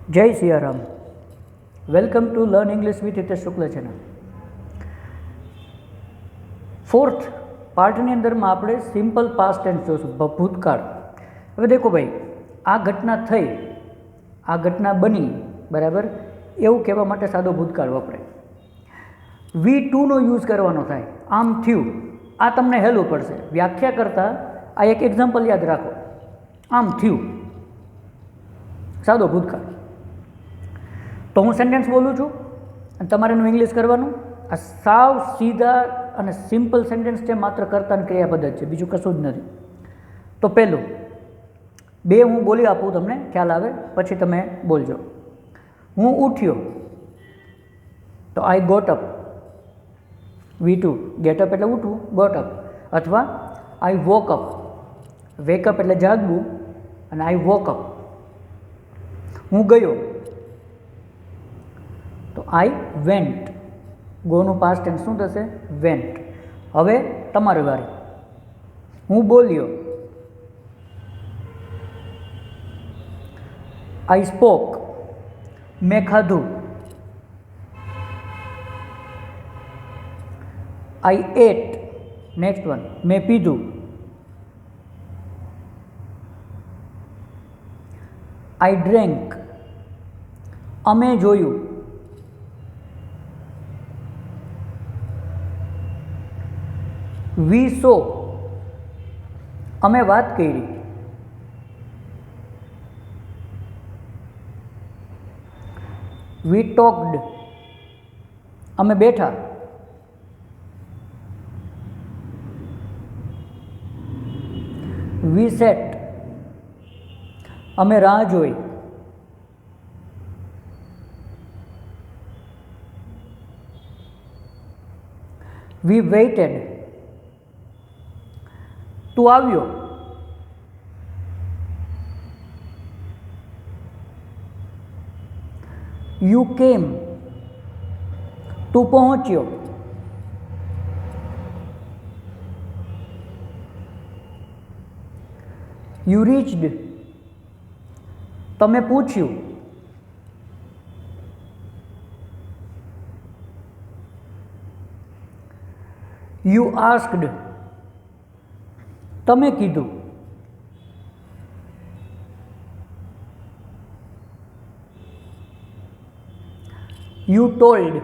જય Siyaram. Welcome to learn English with Hitesh Shukla channel. Fourth પાર્ટની અંદરમાં આપણે સિમ્પલ પાસ્ટ ટેન્સ જોઈશું, ભૂતકાળ. હવે દેખો ભાઈ, આ ઘટના થઈ, આ ઘટના બની, બરાબર, એવું કહેવા માટે સાદો ભૂતકાળ વપરાય. V2નો યુઝ કરવાનો થાય, આમ થયું. આ તમને હેલું પડશે વ્યાખ્યા કરતાં. આ એક એક્ઝામ્પલ યાદ રાખો, આમ થયું, સાદો ભૂતકાળ. તો હું સેન્ટેન્સ બોલું છું અને તમારે એનું ઇંગ્લિશ કરવાનું. આ સાવ સીધા અને સિમ્પલ સેન્ટેન્સ છે, માત્ર કર્તા અને ક્રિયા પદ્ધતિ છે, બીજું કશું જ નથી. તો પહેલું બે હું બોલી આપું, તમને ખ્યાલ આવે, પછી તમે બોલજો. હું ઉઠ્યો, તો I got up. V2 get up એટલે ઉઠવું, ગોટ અપ. અથવા I woke up, wake up એટલે જાગવું, અને આઈ વોક અપ. હું ગયો, તો આઈ વેન્ટ. ગોનું પાસ્ટ ટેન્સ શું થશે? વેન્ટ. હવે તમારી વારી. હું બોલ્યો, આઈ સ્પોક. મેં ખાધું, આઈ એટ. નેક્સ્ટ વન, મેં પીધું, આઈ ડ્રેન્ક. અમે જોયું, વી સો. અમે વાત કરી, વી ટોક્ડ. અમે બેઠા, વી સેટ. અમે રાહ જોઈ, વી વેઇટેડ. તું આવ્યો, યુ કેમ. તું પહોંચ્યો, યુ રીચડ. તમે પૂછ્યું, યુ આસ્ક્ડ. તમે કીધું, યુ ટોલ્ડ.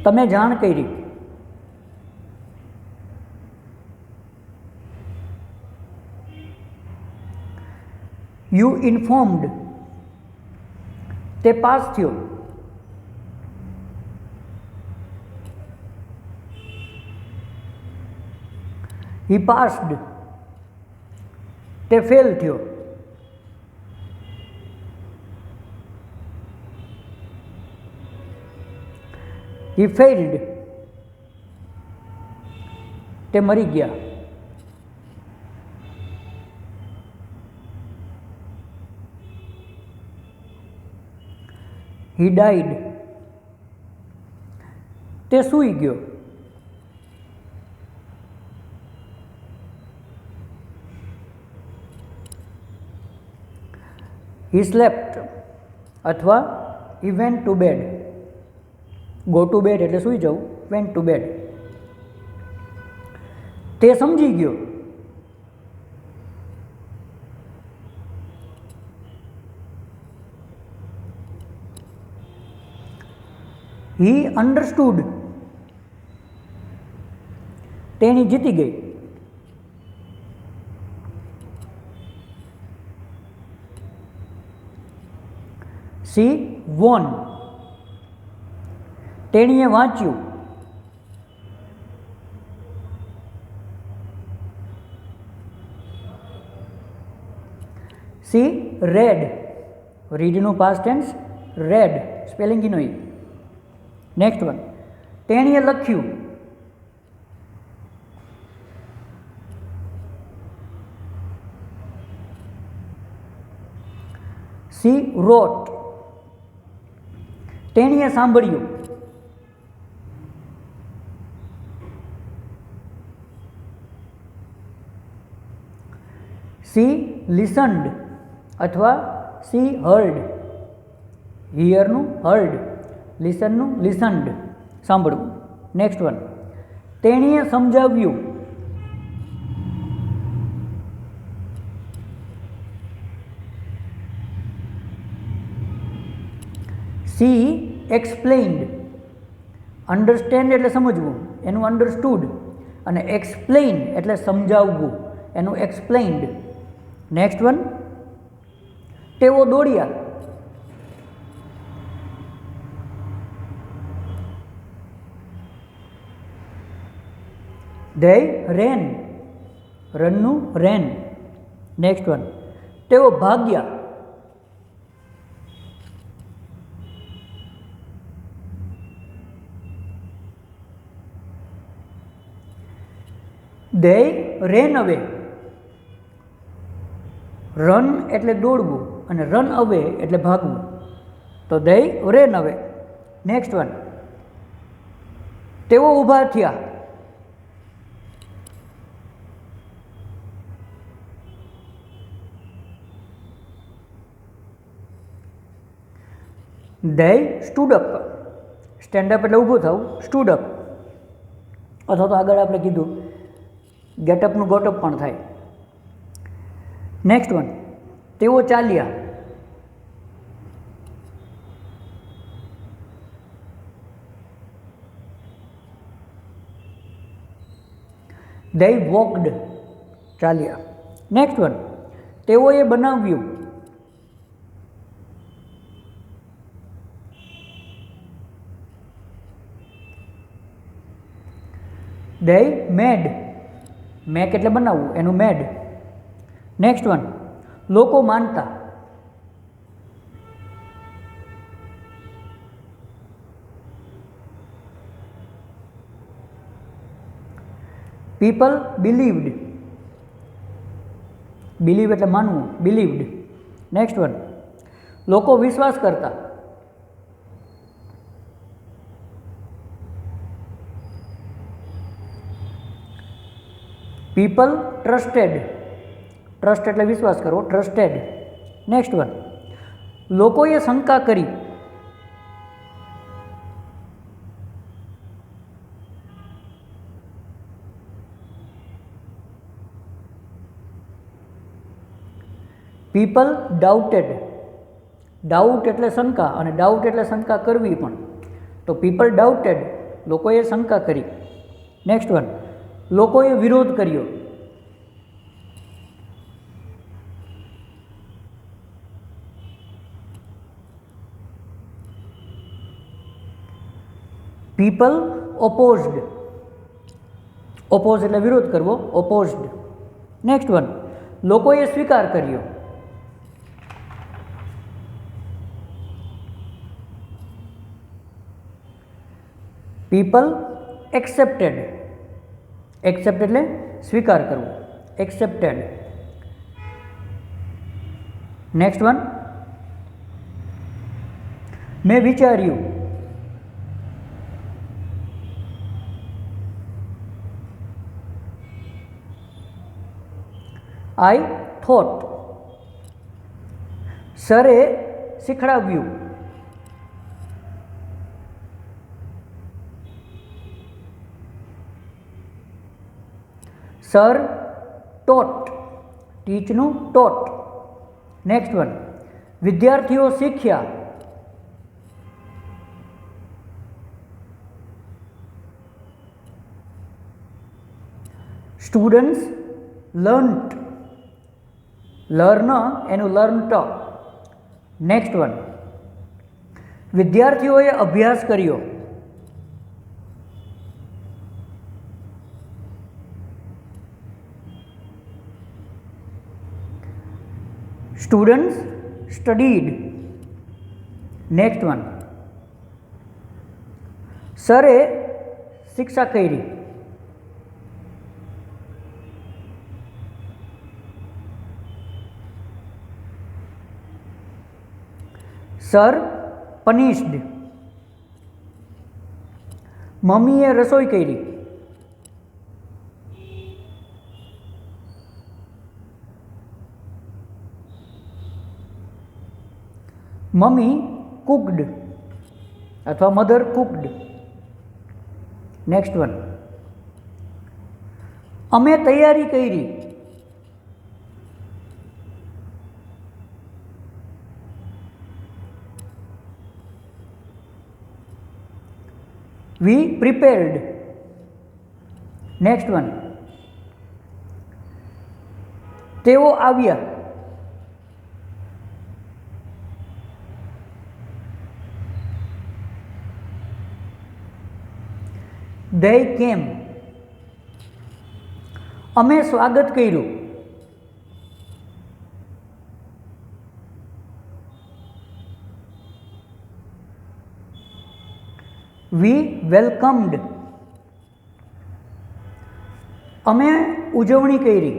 તમે જાણ કરી, યુ ઇન્ફોર્મ્ડ. તે પાસ થયો, હી પાસ્ડ. તે ફેલ થયો, હી ફેઇલ્ડ. તે મરી ગયા, હી ડાઈડ. તે સૂઈ ગયો, હી સ્લેપ્ટ. અથવા he went to bed. Go to bed એટલે સૂઈ જવું, વેન્ટ ટુ બેડ. તે સમજી ગયો, હી અન્ડરસ્ટુડ. તેણી જીતી ગઈ, સી વોન. તેણીએ વાંચ્યું, સી રેડ. રીડનું પાસ્ટ ટેન્સ રેડ, સ્પેલિંગ ઇનો ઈ. નેક્સ્ટ વન, તેણીએ લખ્યું, સી રોટ. તેણીએ સાંભળ્યું, સી લિસન્ડ. અથવા સી હર્ડ, હિયરનું હર્ડ, લિસનનું લિસન્ડ, સાંભળવું. નેક્સ્ટ વન, તેણીએ સમજાવ્યું. સી એક્સપ્લેઇન્ડ. અન્ડરસ્ટેન્ડ એટલે સમજવું, એનું અન્ડરસ્ટૂડ, અને એક્સપ્લેઇન એટલે સમજાવવું, એનું એક્સપ્લેઇન્ડ. નેક્સ્ટ વન, તેઓ દોડ્યા. they ran, રનનું રેન. નેક્સ્ટ વન, તેઓ ભાગ્યા. they ran away. રન એટલે દોડવું અને રન અવે એટલે ભાગવું, તો they ran away. Next one, તેઓ ઊભા થયા. they stood up. Stand up એટલે ઊભું થવું, સ્ટૂડ અપ, અથવા તો આગળ આપણે કીધું ગેટઅપનું ગોટઅપ પણ થાય. નેક્સ્ટ વન, તેઓ ચાલ્યા. they walked, ચાલ્યા. નેક્સ્ટ વન, તેઓએ બનાવ્યું. they made, મેક એટલે બનાવવું, એનું મેડ. નેક્સ્ટ વન, લોકો માનતા. પીપલ બિલીવડ, બિલીવ એટલે માનવું, બિલીવડ. નેક્સ્ટ વન, લોકો વિશ્વાસ કરતા. પીપલ ટ્રસ્ટેડ, ટ્રસ્ટ એટલે વિશ્વાસ કરવો, ટ્રસ્ટેડ. નેક્સ્ટ વન, લોકોએ શંકા કરી. પીપલ ડાઉટેડ, ડાઉટ એટલે શંકા અને ડાઉટ એટલે શંકા કરવી પણ, તો પીપલ ડાઉટેડ, લોકોએ શંકા કરી. નેક્સ્ટ વન, લોકોએ વિરોધ કર્યો. પીપલ ઓપોઝડ, ઓપોઝ એટલે વિરોધ કરવો, ઓપોઝડ. નેક્સ્ટ વન, લોકોએ સ્વીકાર કર્યો. પીપલ એક્સેપ્ટેડ, એક્સેપ્ટ એટલે સ્વીકાર કરવો, એક્સેપ્ટેડ. નેક્સ્ટ વન, મેં વિચાર્યું. આઈ થોટ, સરે શીખડાવ્યું. સર ટોટ, ટીચનું ટોટ. નેક્સ્ટ વન, વિદ્યાર્થીઓ શીખ્યા. સ્ટુડન્ટ્સ લર્ન્ટ, લર્ન એનું લર્ન્ટ. નેક્સ્ટ વન, વિદ્યાર્થીઓએ અભ્યાસ કર્યો. Students studied. નેક્સ્ટ વન, સરે શિક્ષા કરી. સર પનિશ્ડ, મમ્મીએ રસોઈ કરી. મમ્મી કુકડ અથવા મધર કુકડ. નેક્સ્ટ વન, અમે તૈયારી કરી. વી પ્રિપેર્ડ. નેક્સ્ટ વન, તેઓ આવ્યા. they came. અમે સ્વાગત કર્યું. we welcomed. અમે ઉજવણી કરી.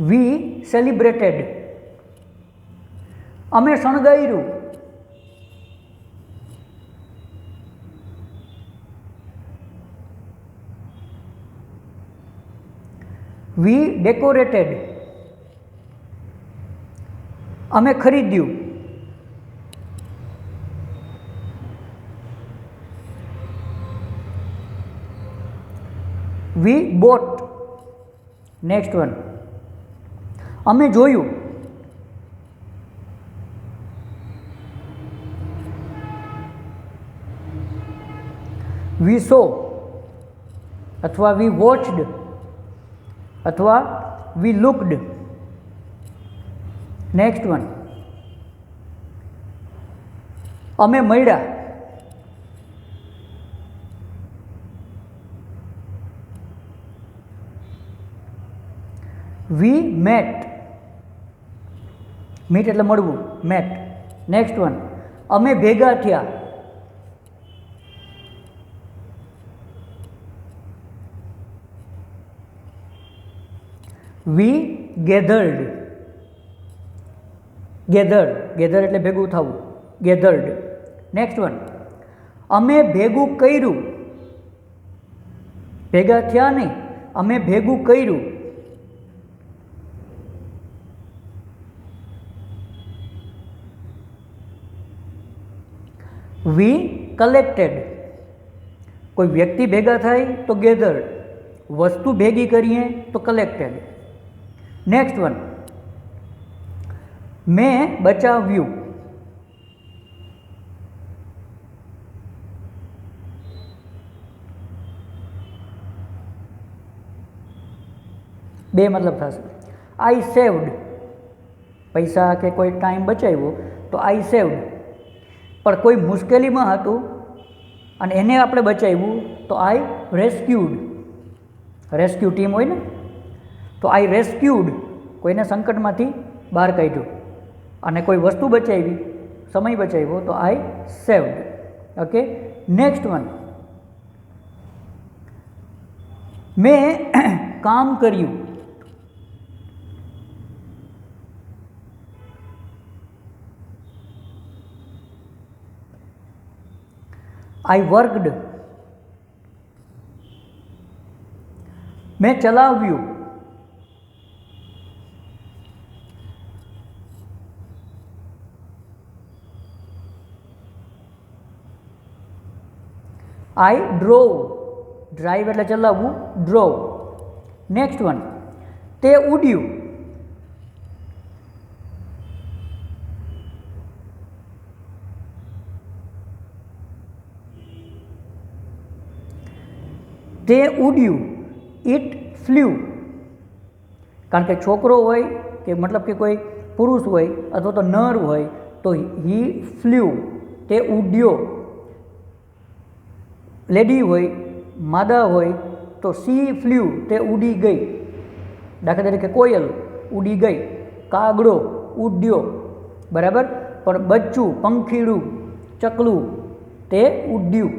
we celebrated. અમે શણગાર્યું. we decorated. અમે ખરીદ્યું. we bought. નેક્સ્ટ વન, અમે જોયું. we saw અથવા we watched અથવા we looked. નેક્સ્ટ વન, અમે મળ્યા. we met. મીટ એટલે મળવું, met. નેક્સ્ટ વન, અમે ભેગા થયા. we gathered. gather એટલે ભેગું થવું, gathered. નેક્સ્ટ વન, અમે ભેગું કર્યું. ભેગા થયા નહીં, અમે ભેગું કર્યું. we collected. કોઈ વ્યક્તિ ભેગા થાય તો gathered, વસ્તુ ભેગી કરીએ તો collected. નેક્સ્ટ વન, મેં બચાવ્યું. બે મતલબ થશે. આઈ સેવ્ડ, પૈસા કે કોઈ ટાઈમ બચાવ્યો તો આઈ સેવ્ડ. પણ કોઈ મુશ્કેલીમાં હતું અને એને આપણે બચાવ્યું તો આઈ રેસ્ક્યુડ. રેસ્ક્યુ ટીમ હોય ને, તો આઈ રેસ્ક્યુડ, કોઈને સંકટમાંથી બહાર કાઢ્યું. અને કોઈ વસ્તુ બચાવી, સમય બચાવ્યો તો આઈ સેવ્ડ. ઓકે. નેક્સ્ટ વન, મેં કામ કર્યું. આઈ વર્કડ. મેં ચલાવ્યું. આઈ ડ્રોવ. ડ્રાઈવ એટલે ચલાવવું, ડ્રોવ. નેક્સ્ટ વન, તે ઉડ્યું. તે ઉડ્યું. It flew. કારણ કે છોકરો હોય કે મતલબ કે કોઈ પુરુષ હોય અથવા તો નર હોય તો હી ફ્લ્યુ, તે ઉડ્યો. લેડી હોય, માદા હોય તો સી ફ્લ્યુ, તે ઉડી ગઈ. દાખલા તરીકે કોયલ ઉડી ગઈ, કાગડો ઉડ્યો. બરાબર. પણ બચ્ચું, પંખીડું, ચકલું તે ઉડ્યું.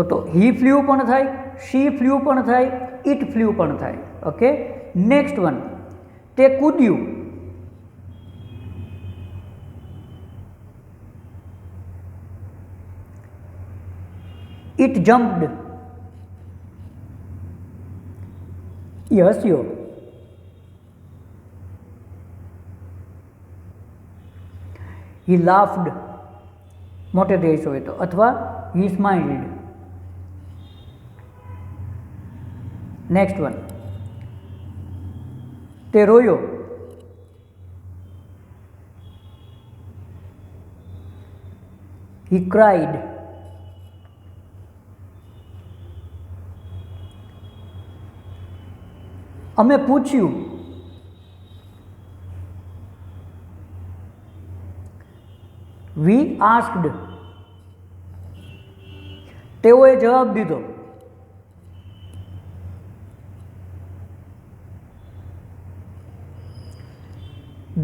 તો હી ફ્લ્યુ પણ થાય, શી ફ્લ્યુ પણ થાય, ઇટ ફ્લ્યુ પણ થાય. ઓકે. નેક્સ્ટ વન, તે કૂદ્યું. It jumped. A હસ્યો. He laughed મોટેથી હસ્યો હોય તો, અથવા હી સ્માઇલ્ડ. નેક્સ્ટ વન, તે રોયો. હી ક્રાઇડ. અમે પૂછ્યું. વી આસ્ક્ડ. તેઓએ જવાબ દીધો.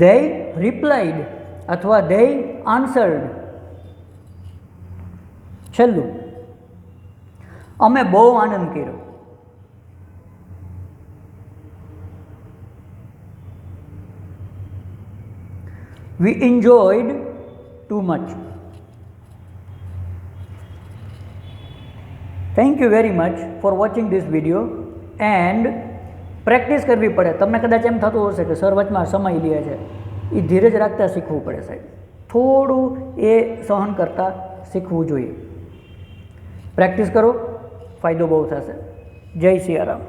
they replied અથવા they answered. છેલ્લું, અમે બહુ આનંદ કર્યો. we enjoyed too much. Thank you very much for watching this video and practice કરવી પડે. તમને કદાચ એમ થતું હશે કે સર વચમાં સમય લે છે, એ ધીરજ રાખતા શીખવું પડે સાહેબ. થોડું એ સહન કરતાં શીખવું જોઈએ. પ્રેક્ટિસ કરો, ફાયદો બહુ થશે. જય સિયારામ.